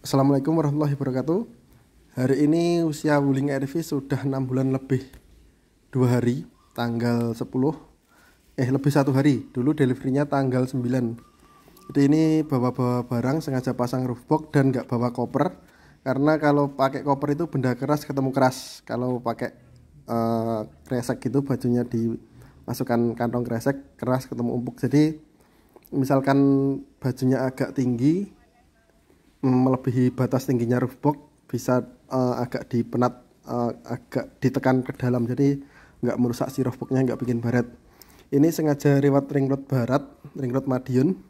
Assalamualaikum warahmatullahi wabarakatuh. Hari ini usia Wuling RV sudah 6 bulan lebih 2 hari, tanggal 10. Lebih 1 hari. Dulu deliverynya tanggal 9. Jadi ini bawa-bawa barang, sengaja pasang roof box dan nggak bawa koper. Karena kalau pakai koper itu benda keras ketemu keras. Kalau pakai kresek gitu, bajunya dimasukkan kantong kresek, keras ketemu empuk. Jadi misalkan bajunya agak tinggi, melebihi batas tingginya roof box, bisa agak dipenat, agak ditekan ke dalam, jadi nggak merusak si roof boxnya, nggak bikin baret. Ini sengaja lewat ring road barat, ring road Madiun,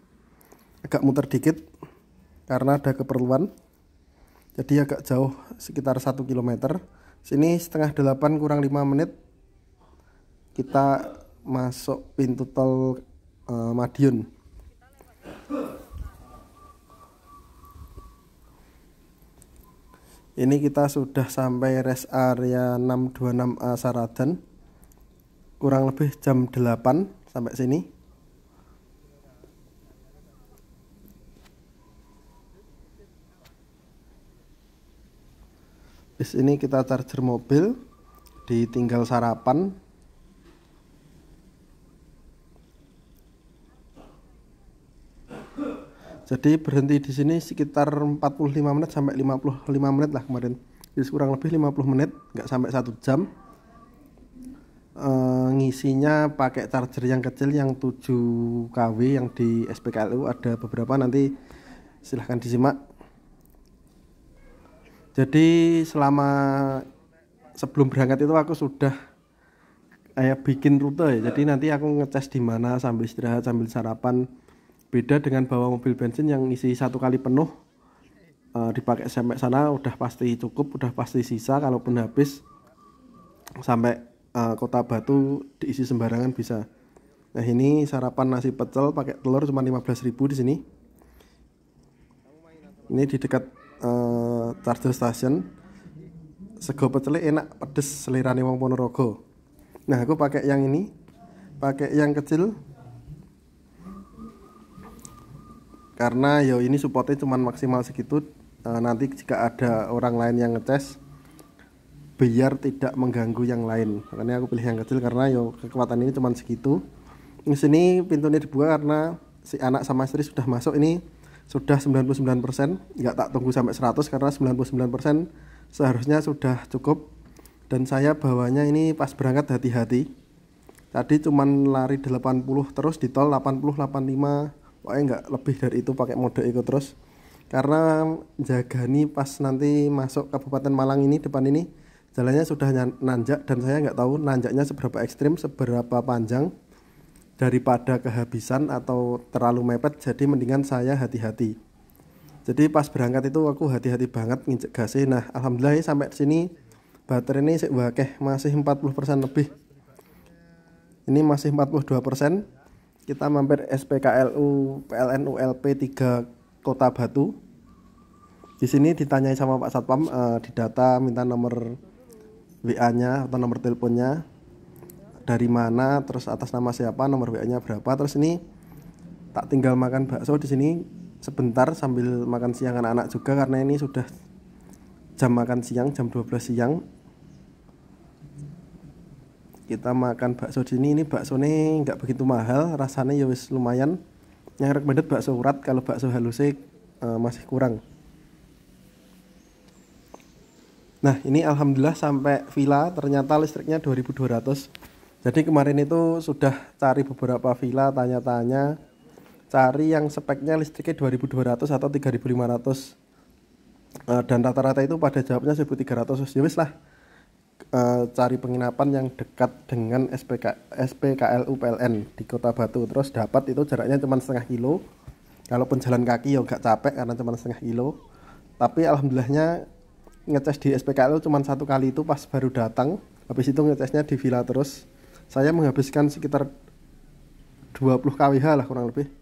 agak muter dikit karena ada keperluan, jadi agak jauh sekitar 1 km. Sini setengah 8 kurang 5 menit kita masuk pintu tol Madiun. Ini kita sudah sampai rest area 626A Saradan, kurang lebih jam 8 sampai sini. Di sini kita charger mobil, ditinggal sarapan. Jadi berhenti di sini sekitar 45 menit sampai 55 menit lah kemarin. Jadi kurang lebih 50 menit, nggak sampai 1 jam. Ngisinya pakai charger yang kecil yang 7 kW yang di SPKLU, ada beberapa, nanti silahkan disimak. Jadi selama sebelum berangkat itu aku sudah kayak bikin rute ya. Jadi nanti aku ngecas di mana sambil istirahat sambil sarapan. Beda dengan bawa mobil bensin yang isi 1 kali penuh, dipakai sampai sana udah pasti cukup, udah pasti sisa. Kalaupun habis sampai Kota Batu diisi sembarangan bisa. Nah ini sarapan nasi pecel pakai telur cuma 15.000 di sini. Ini di dekat charger station. Sego pecelnya enak, pedes, selirane wong Ponorogo. Nah aku pakai yang ini, pakai yang kecil. Karena yo ini supportnya cuma maksimal segitu, nanti jika ada orang lain yang ngetes biar tidak mengganggu yang lain, makanya aku pilih yang kecil karena yo kekuatan ini cuma segitu. Di sini pintunya dibuka karena si anak sama istri sudah masuk. Ini sudah 99%, nggak tak tunggu sampai 100 karena 99% seharusnya sudah cukup. Dan saya bawanya ini pas berangkat hati-hati, tadi cuman lari 80 terus di tol 80 85, pokoknya nggak lebih dari itu pakai mode eco terus, karena jagani pas nanti masuk Kabupaten Malang ini, depan ini jalannya sudah nanjak dan saya nggak tahu nanjaknya seberapa ekstrim, seberapa panjang, daripada kehabisan atau terlalu mepet. Jadi mendingan saya hati-hati. Jadi pas berangkat itu aku hati-hati banget nginjek gasnya. Nah alhamdulillah sampai sini baterai ini masih 40% lebih, ini masih 42%. Kita mampir SPKLU PLN ULP 3 Kota Batu. Di sini ditanyai sama Pak Satpam, didata minta nomor WA-nya atau nomor teleponnya, dari mana, terus atas nama siapa, nomor WA-nya berapa. Terus ini tak tinggal makan bakso di sini sebentar sambil makan siang anak-anak juga, karena ini sudah jam makan siang, jam 12 siang. Kita makan bakso di sini. Ini bakso nih nggak begitu mahal, rasanya ya wis lumayan. Yang recommended bakso urat, kalau bakso halusnya masih kurang. Nah ini alhamdulillah sampai villa, ternyata listriknya 2200. Jadi kemarin itu sudah cari beberapa villa, tanya-tanya, cari yang speknya listriknya 2200 atau 3500, dan rata-rata itu pada jawabnya 1300. Ya wis lah, cari penginapan yang dekat dengan SPKLU PLN di Kota Batu. Terus dapat itu jaraknya cuma setengah kilo. Kalaupun jalan kaki ya gak capek karena cuma setengah kilo. Tapi alhamdulillahnya ngecas di SPKLU cuma 1 kali itu pas baru datang. Habis itu ngecasnya di villa terus. Saya menghabiskan sekitar 20 kWh lah kurang lebih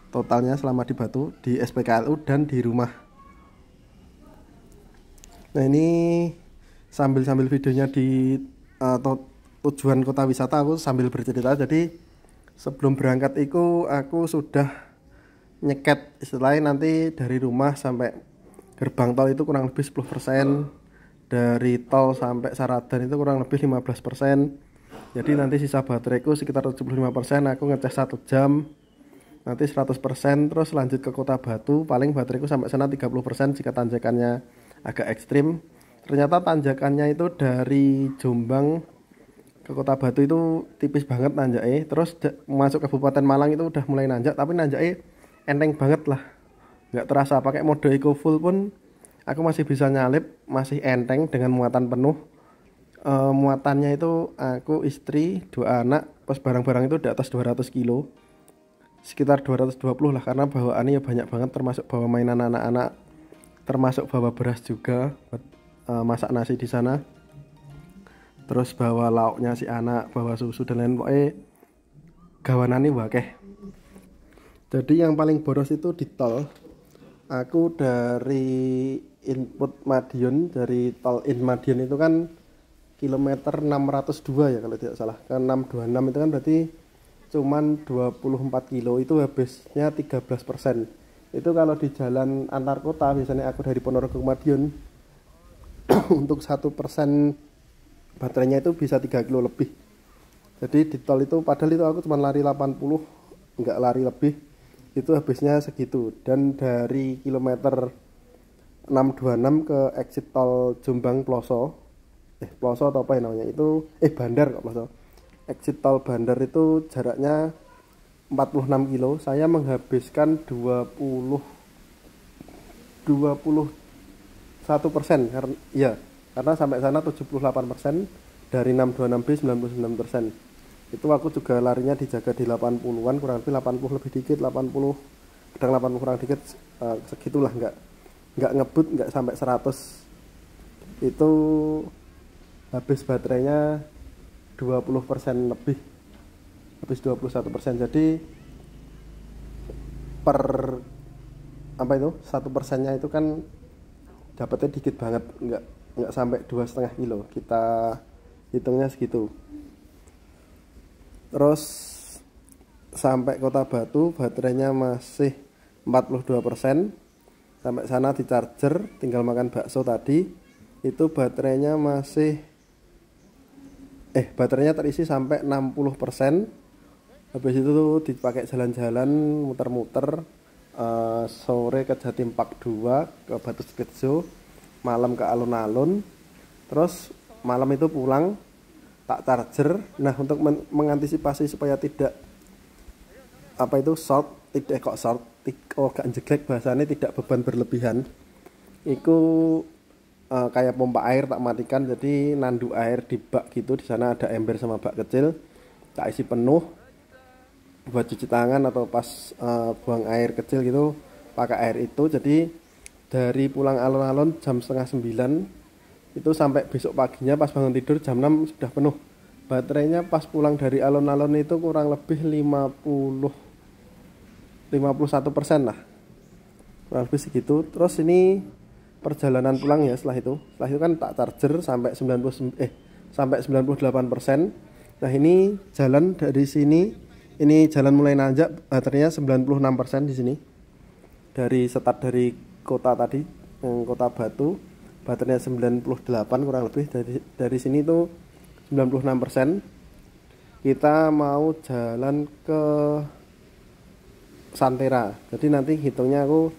totalnya selama di Batu, di SPKLU dan di rumah. Nah ini sambil videonya di tujuan kota wisata, aku sambil bercerita. Jadi sebelum berangkat itu aku sudah nyeket, istilahnya nanti dari rumah sampai gerbang tol itu kurang lebih 10%, dari tol sampai Saradan itu kurang lebih 15%. Jadi nanti sisa bateraiku sekitar 75%, aku ngecas 1 jam nanti 100%, terus lanjut ke Kota Batu, paling bateraiku sampai sana 30% jika tanjakannya agak ekstrim. Ternyata tanjakannya itu dari Jombang ke Kota Batu itu tipis banget nanjaknya, terus masuk Kabupaten Malang itu udah mulai nanjak, tapi nanjaknya enteng banget lah, nggak terasa. Pakai mode eco full pun aku masih bisa nyalip, masih enteng dengan muatan penuh. Muatannya itu aku, istri, 2 anak, pas barang-barang itu di atas 200 kilo, sekitar 220 lah, karena bawaannya ya banyak banget, termasuk bawa mainan anak-anak, termasuk bawa beras juga buat masak nasi di sana, terus bawa lauknya si anak, bawa susu dan lain, pokoknya gawanane wakeh. Jadi yang paling boros itu di tol. Aku dari input Madiun, dari tol in Madiun itu kan kilometer 602 ya kalau tidak salah, ke 626 itu kan berarti cuman 24 kilo, itu habisnya 13%. Itu kalau di jalan antar kota, biasanya aku dari Ponorogo ke Madiun untuk 1% baterainya itu bisa 3 kilo lebih. Jadi di tol itu, padahal itu aku cuma lari 80, nggak lari lebih, itu habisnya segitu. Dan dari kilometer 626 ke exit tol Jombang Ploso, Ploso atau apa ya namanya itu, Bandar kok Ploso, exit tol Bandar itu jaraknya 46 kilo, saya menghabiskan 21% karena ya, karena sampai sana 78%, dari 626B 99%. Itu aku juga larinya dijaga di 80-an, kurang lebih 80 lebih dikit, 80 kadang 80 kurang dikit, segitulah, nggak ngebut, nggak sampai 100. Itu habis baterainya 20% lebih, habis 21%. Jadi per apa itu 1%-nya itu kan dapatnya dikit banget, nggak sampai 2,5 kilo, kita hitungnya segitu. Terus sampai Kota Batu baterainya masih 42%. Sampai sana di charger, tinggal makan bakso tadi, itu baterainya masih baterainya terisi sampai 60%. Habis itu tuh dipakai jalan-jalan, muter-muter, sore ke Jatim Park 2, ke Batu Skejo, malam ke alun-alun, terus malam itu pulang tak charger. Nah, untuk mengantisipasi supaya tidak gak jeglek bahasanya, tidak beban berlebihan, itu kayak pompa air tak matikan, jadi nandu air di bak gitu, di sana ada ember sama bak kecil, tak isi penuh buat cuci tangan atau pas buang air kecil gitu pakai air itu. Jadi dari pulang alun-alun jam setengah 9 itu sampai besok paginya pas bangun tidur jam 6 sudah penuh. Baterainya pas pulang dari alun-alun itu kurang lebih 51% lah, kurang lebih segitu. Terus ini perjalanan pulang ya, setelah itu kan tak charger sampai 98%. Nah, ini jalan dari sini, ini jalan mulai nanjak, baterainya 96% di sini. Dari start dari kota tadi, Kota Batu, baterainya 98 kurang lebih. Dari sini tuh 96%. Kita mau jalan ke Santera. Jadi nanti hitungnya aku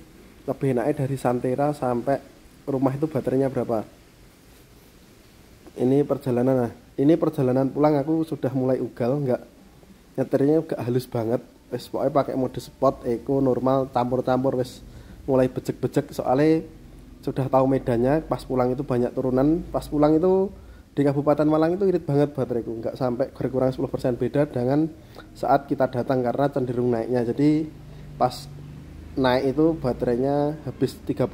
lebih enaknya dari Santera sampai rumah itu baterainya berapa. Ini perjalanan pulang aku sudah mulai ugal, nyetirnya gak halus banget. Wes pokoknya pakai mode sport, eco, normal, campur-campur, wes mulai becek-becek, soalnya sudah tahu medannya. Pas pulang itu banyak turunan. Pas pulang itu di Kabupaten Malang itu irit banget bateraiku, nggak sampai kurang 10%, beda dengan saat kita datang karena cenderung naiknya. Jadi pas naik itu baterainya habis 30%.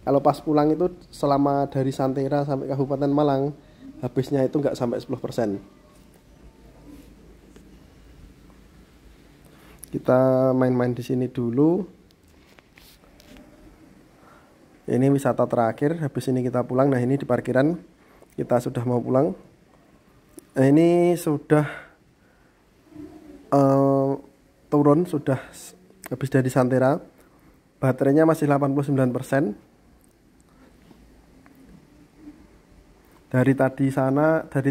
Kalau pas pulang itu selama dari Santera sampai Kabupaten Malang habisnya itu nggak sampai 10%. Kita main-main di sini dulu. Ini wisata terakhir, habis ini kita pulang. Nah, ini di parkiran kita sudah mau pulang. Nah, ini sudah turun, sudah habis dari Santera. Baterainya masih 89%. Dari tadi sana dari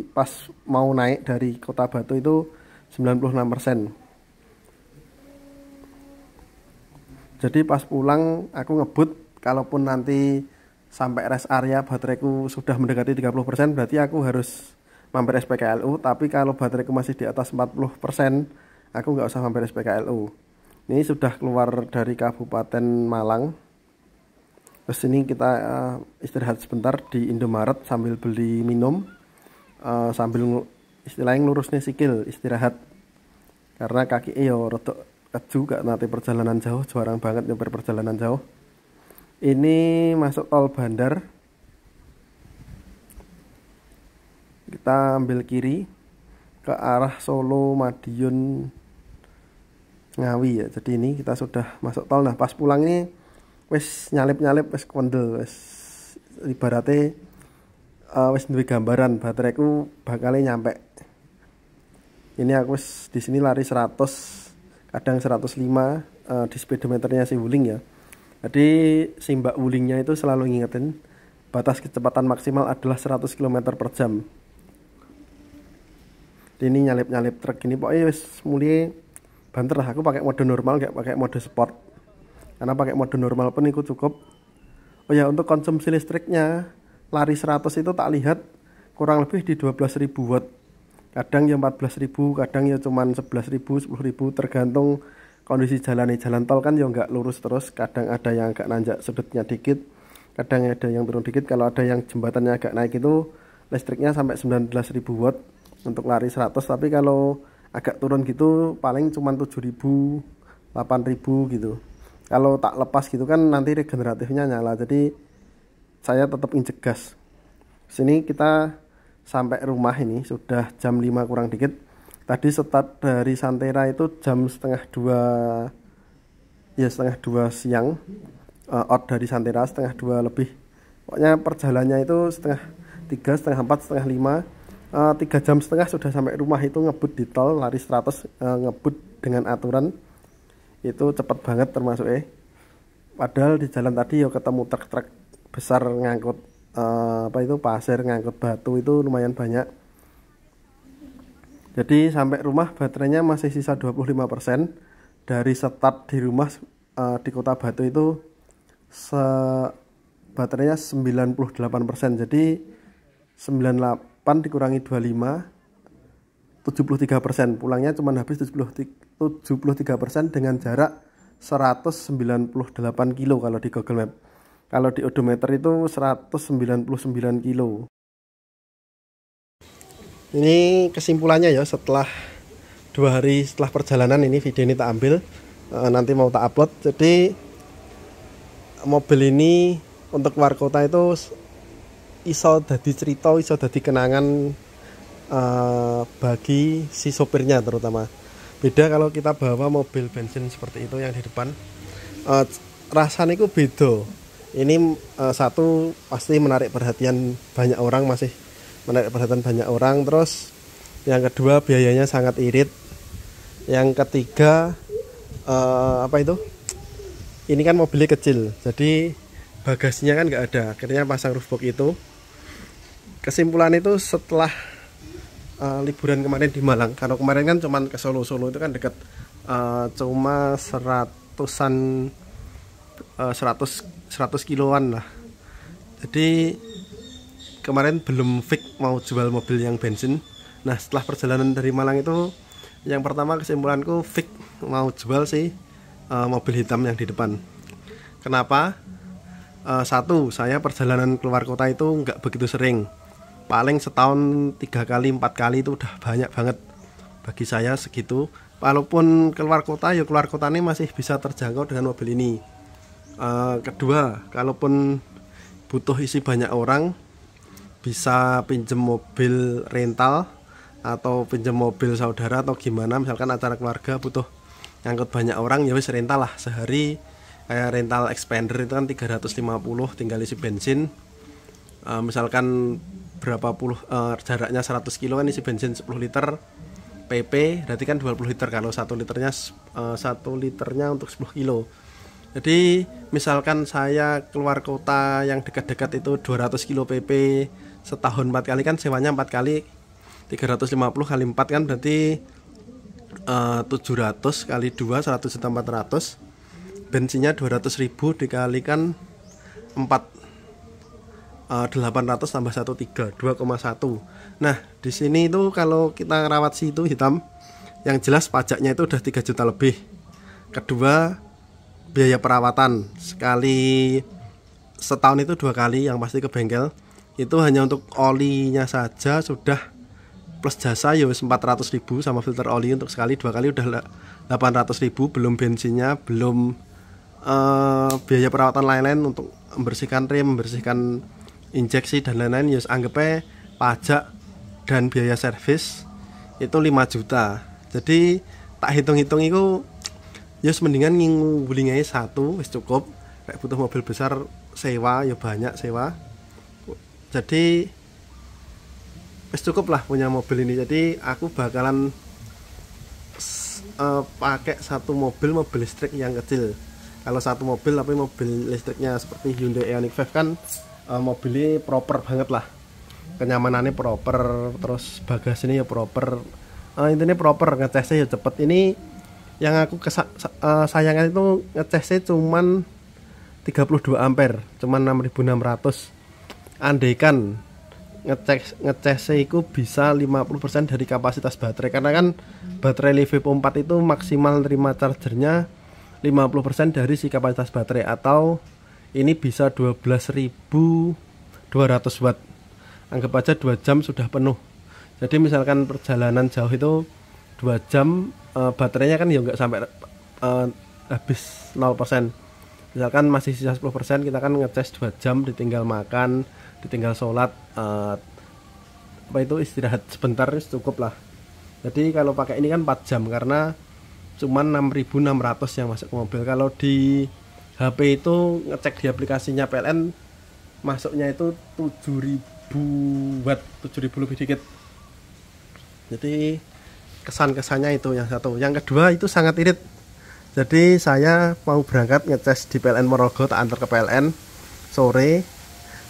pas mau naik dari Kota Batu itu 96%. Jadi pas pulang aku ngebut, kalaupun nanti sampai rest area bateraiku sudah mendekati 30%, berarti aku harus mampir SPKLU. Tapi kalau bateraiku masih di atas 40%, aku nggak usah mampir SPKLU. Ini sudah keluar dari Kabupaten Malang. Terus ini kita istirahat sebentar di Indomaret sambil beli minum, sambil istilahnya ngurus nih sikil, istirahat. Karena kaki yo rodok keju gak nanti perjalanan jauh, jarang banget nyopir perjalanan jauh. Ini masuk tol Bandar. Kita ambil kiri ke arah Solo, Madiun, Ngawi ya. Jadi ini kita sudah masuk tol. Nah, pas pulang ini wis nyalip-nyalip wis kondel, wis ibaratnya wis duwe gambaran bateraiku bakal nyampe. Ini aku wis di sini lari 100, kadang 105 di speedometernya si Wuling ya. Jadi si Mbak Wulingnya itu selalu ngingetin batas kecepatan maksimal adalah 100 km per jam. Ini nyalip-nyalip truk ini pokoknya wis mulai banter lah. Aku pakai mode normal, gak pakai mode sport. Karena pakai mode normal pun itu cukup. Oh ya, untuk konsumsi listriknya lari 100 itu tak lihat kurang lebih di 12.000 watt. Kadang ya 14.000, kadang ya cuman 11.000, 10.000 tergantung kondisi jalan. Jalan tol kan ya nggak lurus terus, kadang ada yang agak nanjak sudutnya dikit, kadang ada yang turun dikit. Kalau ada yang jembatannya agak naik itu listriknya sampai 19.000 watt untuk lari 100. Tapi kalau agak turun gitu paling cuman 7.000, 8.000 gitu. Kalau tak lepas gitu kan nanti regeneratifnya nyala, jadi saya tetap injek gas. Sini kita sampai rumah ini sudah jam 5 kurang dikit. Tadi start dari Santera itu jam setengah 2, ya setengah 2 siang. Out dari Santera setengah 2 lebih. Pokoknya perjalanannya itu setengah 3, setengah 4, setengah 5. 3 jam setengah sudah sampai rumah. Itu ngebut di tol lari 100, ngebut dengan aturan itu cepet banget termasuk padahal di jalan tadi ya ketemu truk-truk besar ngangkut pasir, ngangkut batu, itu lumayan banyak. Jadi sampai rumah baterainya masih sisa 25%. Dari start di rumah di Kota Batu itu baterainya 98%. Jadi 98 dikurangi 25, 73%. Pulangnya cuma habis 73% dengan jarak 198 kilo kalau di Google Map. Kalau di odometer itu 199 kilo. Ini kesimpulannya ya, setelah 2 hari setelah perjalanan ini video ini tak ambil, nanti mau tak upload. Jadi mobil ini untuk keluar kota itu iso dadi cerita, iso dadi kenangan bagi si sopirnya terutama. Beda kalau kita bawa mobil bensin seperti itu yang di depan, rasanya itu beda. Ini satu pasti menarik perhatian banyak orang, masih menarik perhatian banyak orang. Terus yang kedua biayanya sangat irit. Yang ketiga ini kan mobilnya kecil, jadi bagasinya kan nggak ada, akhirnya pasang roof box itu. Kesimpulan itu setelah liburan kemarin di Malang, kalau kemarin kan cuman ke Solo itu kan dekat, cuma 100 kiloan lah. Jadi kemarin belum fix mau jual mobil yang bensin. Nah, setelah perjalanan dari Malang itu, yang pertama kesimpulanku fix mau jual sih mobil hitam yang di depan. Kenapa? Satu, saya perjalanan keluar kota itu nggak begitu sering. Paling setahun 3 kali 4 kali itu udah banyak banget bagi saya segitu. Walaupun keluar kota, ya keluar kota ini masih bisa terjangkau dengan mobil ini. Kedua, kalaupun butuh isi banyak orang, bisa pinjem mobil rental atau pinjem mobil saudara atau gimana. Misalkan acara keluarga butuh ngangkut banyak orang, ya wis rental lah sehari. Kayak rental Expander itu kan 350, tinggal isi bensin. Misalkan berapa puluh jaraknya 100 kilo kan isi bensin 10 liter PP, berarti kan 20 liter. Kalau 1 liternya untuk 10 kilo. Jadi misalkan saya keluar kota yang dekat-dekat itu 200 kilo PP, setahun 4 kali kan sewanya 4 kali 350 kali 4 kan berarti 700 kali 2 100.400.000, bensinnya 200.000 dikalikan 4, 800 tambah 13 2,1. Nah di sini itu kalau kita rawat si itu hitam, yang jelas pajaknya itu udah 3 juta lebih. Kedua, biaya perawatan sekali setahun itu 2 kali yang pasti ke bengkel, itu hanya untuk olinya saja sudah plus jasa ya 400.000 sama filter oli untuk sekali 2 kali udah 800.000, belum bensinnya, belum biaya perawatan lain-lain untuk membersihkan rem, membersihkan injeksi dan lain-lain. Ya anggapnya pajak dan biaya servis itu 5 juta. Jadi tak hitung-hitung itu ya mendingan ngulingai satu wis cukup. Kayak butuh mobil besar sewa ya banyak sewa, jadi wis cukup lah punya mobil ini. Jadi aku bakalan pakai satu mobil listrik yang kecil. Kalau satu mobil tapi mobil listriknya seperti Hyundai Ioniq 5 kan mobilnya proper banget lah, kenyamanannya proper, terus bagasinya ya proper, intinya proper, ngecasnya ya cepet. Ini yang aku sayangkan itu ngecasnya cuman 32 ampere, cuman 6600. Andaikan ngecasnya itu bisa 50% dari kapasitas baterai, karena kan baterai Livivo 4 itu maksimal terima chargernya 50% dari si kapasitas baterai, atau ini bisa 12.200 watt. Anggap aja 2 jam sudah penuh. Jadi misalkan perjalanan jauh itu 2 jam, baterainya kan ya nggak sampai habis 0%. Misalkan masih sisa 10%, kita kan ngecas 2 jam, ditinggal makan, ditinggal sholat, apa itu istirahat sebentar cukup lah. Jadi kalau pakai ini kan 4 jam karena cuman 6.600 yang masuk ke mobil. Kalau di HP itu ngecek di aplikasinya PLN masuknya itu 7.000 watt, 7.000 lebih dikit. Jadi kesan-kesannya itu yang satu. Yang kedua itu sangat irit. Jadi saya mau berangkat ngecas di PLN Ponorogo, tak antar ke PLN sore,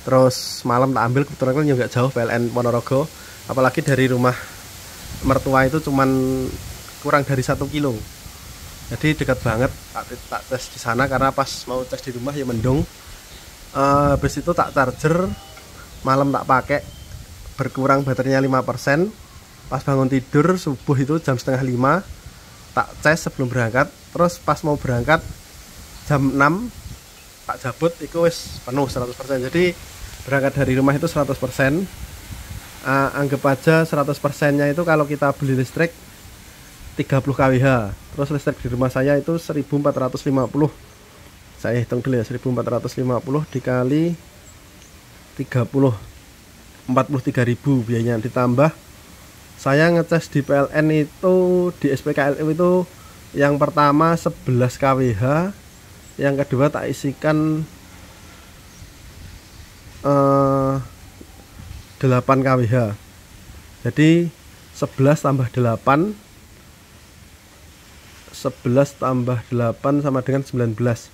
terus malam tak ambil. Kebetulan kan juga jauh PLN Ponorogo, apalagi dari rumah mertua itu cuman kurang dari 1 kilo. Jadi dekat banget. Tak tes di sana karena pas mau tes di rumah ya mendung. Habis itu tak charger, malam tak pakai, berkurang baterainya 5%. Pas bangun tidur subuh itu jam setengah 5 tak cas sebelum berangkat. Terus pas mau berangkat jam 6 tak jabut itu wis penuh 100%. Jadi berangkat dari rumah itu 100%. Anggap aja 100% nya itu kalau kita beli listrik 30 kWh. Terus listrik di rumah saya itu 1450. Saya hitung dulu ya, 1450 dikali 30, 43.000 biayanya. Ditambah saya ngecas di PLN itu, di SPKLU itu yang pertama 11 kWh, yang kedua tak isikan 8 kWh. Jadi 11 tambah 8, 11 tambah 8 sama dengan 19.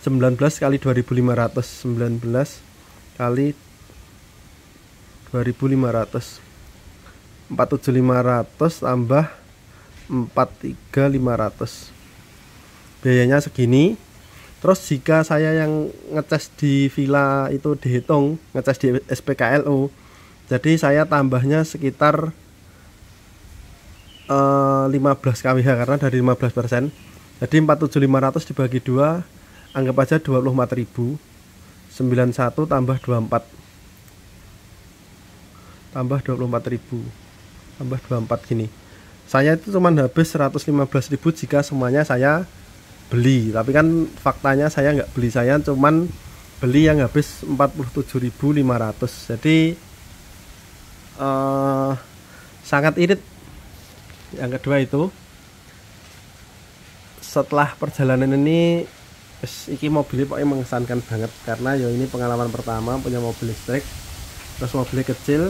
19 kali 2500, 19 kali 2500, 47500 tambah 43500, biayanya segini. Terus jika saya yang ngecas di villa itu dihitung ngecas di SPKLU, jadi saya tambahnya sekitar 15 kWh karena dari 15%. Jadi 47500 dibagi 2, anggap aja 24.000. 91 tambah 24 tambah 24.000 tambah 24 gini. Saya itu cuman habis 115.000 jika semuanya saya beli. Tapi kan faktanya saya nggak beli, saya cuman beli yang habis 47.500. Jadi sangat irit. Yang kedua itu setelah perjalanan ini iki mobilnya pokoknya mengesankan banget, karena ya ini pengalaman pertama punya mobil listrik. Terus mobilnya kecil,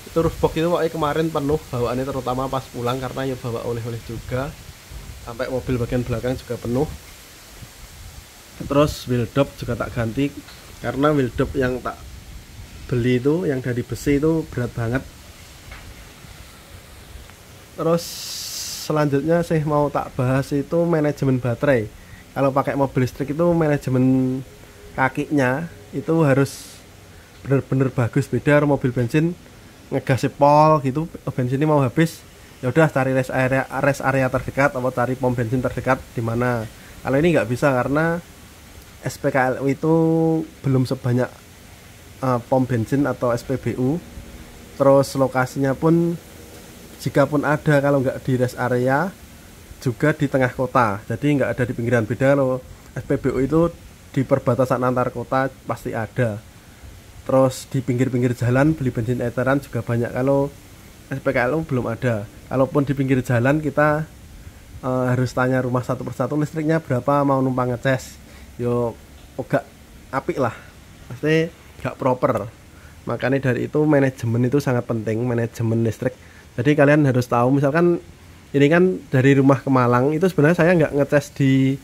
itu roof box itu pokoknya kemarin penuh bawaannya, terutama pas pulang karena ya bawa oleh-oleh juga, sampai mobil bagian belakang juga penuh. Terus wheel dop juga tak ganti karena wheel dop yang tak beli itu yang dari besi itu berat banget. Terus selanjutnya sih mau tak bahas itu manajemen baterai. Kalau pakai mobil listrik itu manajemen kakinya itu harus bener-bener bagus, beda mobil bensin ngegas pol gitu, bensinnya mau habis ya udah cari rest area terdekat atau cari pom bensin terdekat di mana. Kalau ini nggak bisa karena SPKLU itu belum sebanyak pom bensin atau SPBU. Terus lokasinya pun jika pun ada, kalau nggak di rest area juga di tengah kota, jadi nggak ada di pinggiran. Beda loh, SPBU itu di perbatasan antar kota pasti ada. Terus di pinggir-pinggir jalan beli bensin eceran juga banyak. Kalau SPKLU belum ada. Kalaupun di pinggir jalan kita harus tanya rumah satu persatu listriknya berapa, mau numpang ngecas yo gak apik lah, pasti gak proper. Makanya dari itu manajemen itu sangat penting, manajemen listrik. Jadi kalian harus tahu, misalkan ini kan dari rumah ke Malang itu sebenarnya saya nggak ngecas di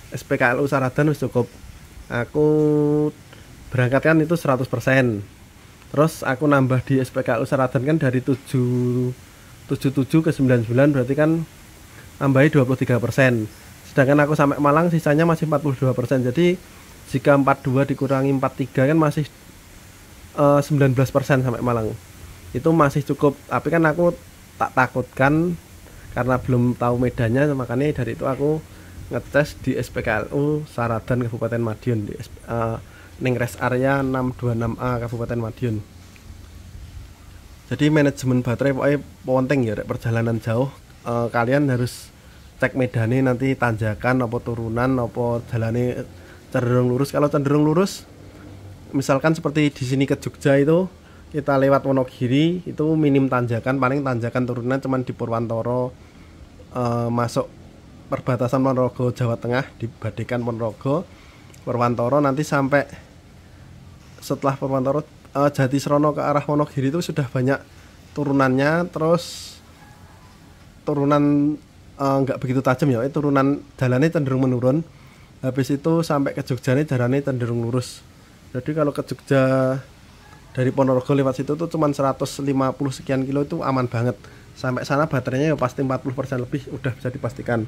SPKLU Saradan wis cukup. Aku berangkat kan itu 100%. Terus aku nambah di SPKLU Saradan kan dari 77 ke 99, berarti kan nambahi 23%. Sedangkan aku sampai Malang sisanya masih 42%. Jadi jika 42 dikurangi 43 kan masih 19% sampai Malang. Itu masih cukup. Tapi kan aku tak takutkan karena belum tahu medannya, makanya dari itu aku ngetes di SPKLU Saradan Kabupaten Madiun di ning rest area 626A Kabupaten Madiun. Jadi manajemen baterai pokoknya penting ya, perjalanan jauh kalian harus cek medannya, nanti tanjakan apa turunan apa jalannya cenderung lurus. Kalau cenderung lurus, misalkan seperti di sini ke Jogja itu kita lewat Wonogiri itu minim tanjakan, paling tanjakan turunan cuman di Purwantoro, masuk perbatasan Ponorogo Jawa Tengah di Badekan Ponorogo Purwantoro, nanti sampai setelah Purwantoro Jatisrono ke arah Wonogiri itu sudah banyak turunannya. Terus turunan nggak begitu tajam ya, turunan jalannya cenderung menurun. Habis itu sampai ke Jogja nih jalannya cenderung lurus. Jadi kalau ke Jogja dari Ponorogo lewat situ tuh cuman 150 sekian kilo itu aman banget. Sampai sana baterainya ya pasti 40% lebih udah bisa dipastikan.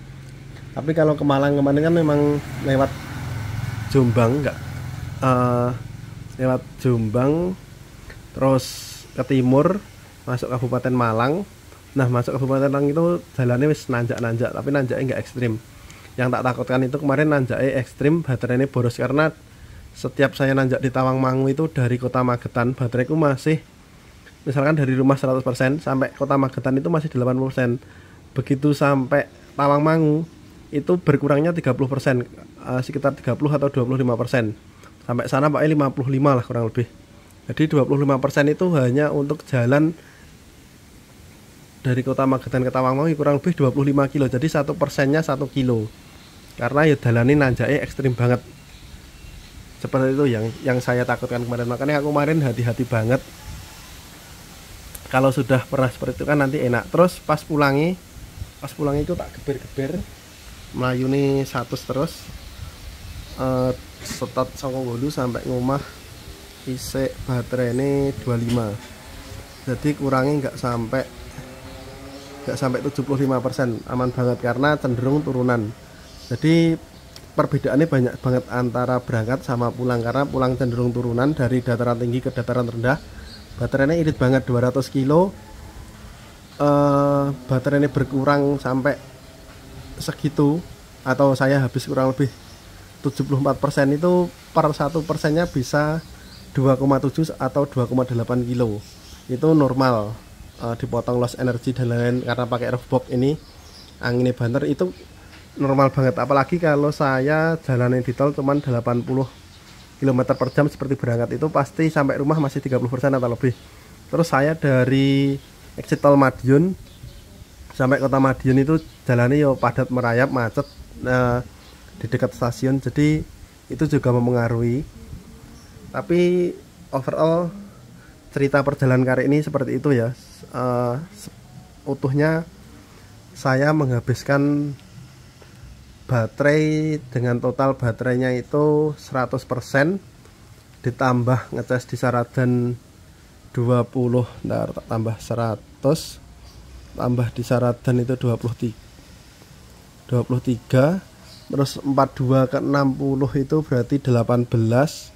Tapi kalau ke Malang kemarin kan memang lewat Jombang, enggak lewat Jombang terus ke timur masuk Kabupaten Malang. Nah, masuk Kabupaten Malang itu jalannya wis nanjak-nanjak, tapi nanjaknya enggak ekstrim. Yang tak takutkan itu kemarin nanjaknya ekstrim, baterainya boros karena setiap saya nanjak di Tawangmangu itu dari Kota Magetan bateraiku masih, misalkan dari rumah 100% sampai Kota Magetan itu masih 80%. Begitu sampai Tawangmangu itu berkurangnya 30%, sekitar 30 atau 25%. Sampai sana pakai 55 lah kurang lebih. Jadi 25% itu hanya untuk jalan dari Kota Magetan ke Tawangmangu kurang lebih 25 kilo. Jadi 1%-nya 1 kilo. Karena ya dalane nanjake ekstrim banget. Seperti itu yang saya takutkan kemarin. Makanya aku kemarin hati-hati banget. Kalau sudah pernah seperti itu kan nanti enak. Terus pas pulangi itu tak geber-geber, melayuni 100 terus. Setot saka Ngulu sampai ngomah isik baterai ini 25. Jadi kurangnya nggak sampai 75%, aman banget karena cenderung turunan. Jadi perbedaannya banyak banget antara berangkat sama pulang, karena pulang cenderung turunan dari dataran tinggi ke dataran rendah. Baterainya irit banget 200 kilo. Baterainya berkurang sampai segitu, atau saya habis kurang lebih 74%, itu per 1%-nya bisa 2,7 atau 2,8 kilo. Itu normal, dipotong loss energy dan lain-lain karena pakai roofbox ini, anginnya banter, itu normal banget. Apalagi kalau saya jalanin di tol cuman 80 km per jam seperti berangkat, itu pasti sampai rumah masih 30% atau lebih. Terus saya dari exit tol Madiun sampai kota Madiun itu jalannya yo padat merayap, macet di dekat stasiun, jadi itu juga mempengaruhi. Tapi overall cerita perjalanan kali ini seperti itu ya. Utuhnya saya menghabiskan baterai dengan total baterainya itu 100%, ditambah ngecas di Saradan 20, ntar tambah 100, tambah di Saradan itu 23, terus 42 ke 60 itu berarti 18,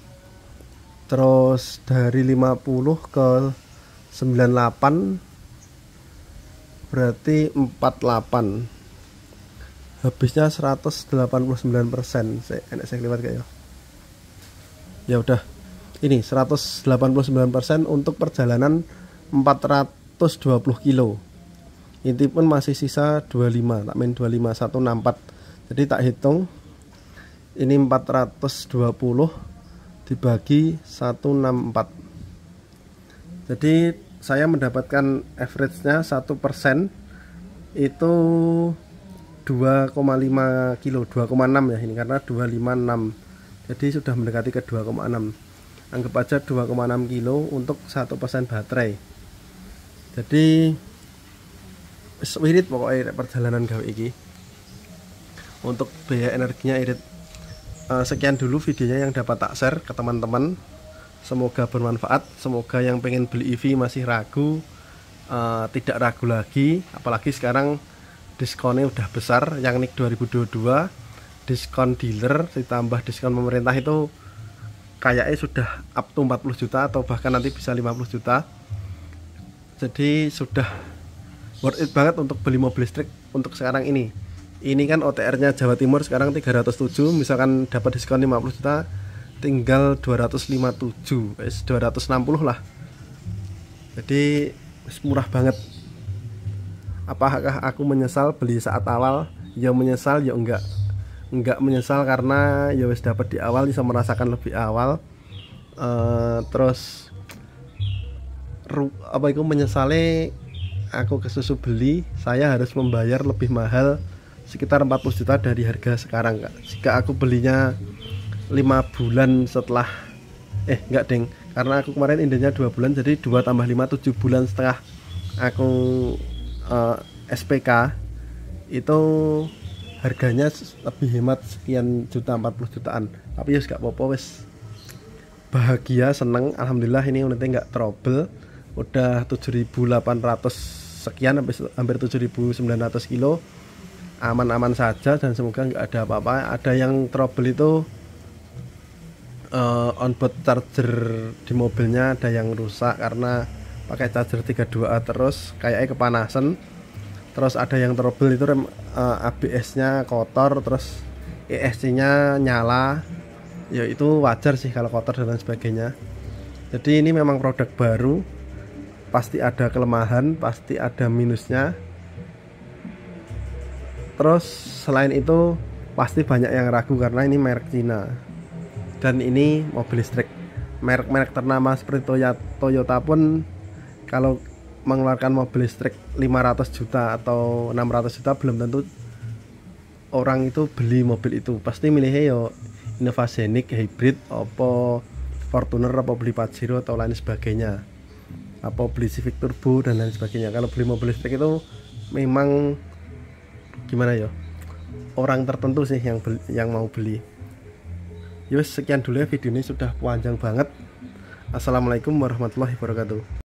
terus dari 50 ke 98 berarti 48, habisnya 189%. Saya kelewat kayaknya. Ya udah, ini 189% untuk perjalanan 420 kilo. Inti pun masih sisa 25, tak main 25, 164. Jadi tak hitung, ini 420 dibagi 164. Jadi saya mendapatkan average-nya 1% itu 2,5 kilo, 2,6 ya ini, karena 256. Jadi sudah mendekati ke 2,6. Anggap aja 2,6 kilo untuk 1% baterai. Jadi irit pokoknya perjalanan gawe iki. Untuk biaya energinya irit. Sekian dulu videonya yang dapat tak share ke teman-teman. Semoga bermanfaat. Semoga yang pengen beli EV masih ragu, tidak ragu lagi. Apalagi sekarang diskonnya udah besar. Yang NIK 2022 diskon dealer ditambah diskon pemerintah itu kayaknya sudah up to 40 juta atau bahkan nanti bisa 50 juta. Jadi sudah worth it banget untuk beli mobil listrik untuk sekarang ini. Ini kan OTR-nya Jawa Timur sekarang 307, misalkan dapat diskon 50 juta tinggal 257, 260 lah. Jadi murah banget. Apakah aku menyesal beli saat awal? Ya menyesal, ya enggak menyesal karena ya wis dapat di awal, bisa merasakan lebih awal. Terus apa itu menyesali aku kesusu beli, saya harus membayar lebih mahal sekitar 40 juta dari harga sekarang, Kak. Jika aku belinya 5 bulan setelah enggak deng, karena aku kemarin indenya 2 bulan, jadi 2 tambah 5 7 bulan setelah aku SPK itu harganya lebih hemat sekian juta, 40 jutaan. Tapi ya gak apa-apa, wes bahagia, seneng, alhamdulillah. Ini unitnya nggak trouble, udah 7.800 sekian, hampir 7.900 kilo, aman-aman saja dan semoga nggak ada apa-apa. Ada yang trouble itu onboard charger di mobilnya ada yang rusak karena pakai charger 32A terus kayaknya kepanasan. Terus ada yang trouble itu ABS-nya kotor, terus ESC-nya nyala. Ya itu wajar sih kalau kotor dan lain sebagainya. Jadi ini memang produk baru, pasti ada kelemahan, pasti ada minusnya. Terus selain itu pasti banyak yang ragu karena ini merek Cina. Dan ini mobil listrik. Merek-merek ternama seperti Toyota pun kalau mengeluarkan mobil listrik 500 juta atau 600 juta belum tentu orang itu beli mobil itu. Pasti milihnya yo Innova Scenic, hybrid, apa Fortuner, apa beli Pajero atau lain sebagainya, apa beli Civic Turbo dan lain sebagainya. Kalau beli mobil listrik itu memang gimana ya, orang tertentu sih yang mau beli. Yus, sekian dulu ya, video ini sudah panjang banget. Assalamualaikum warahmatullahi wabarakatuh.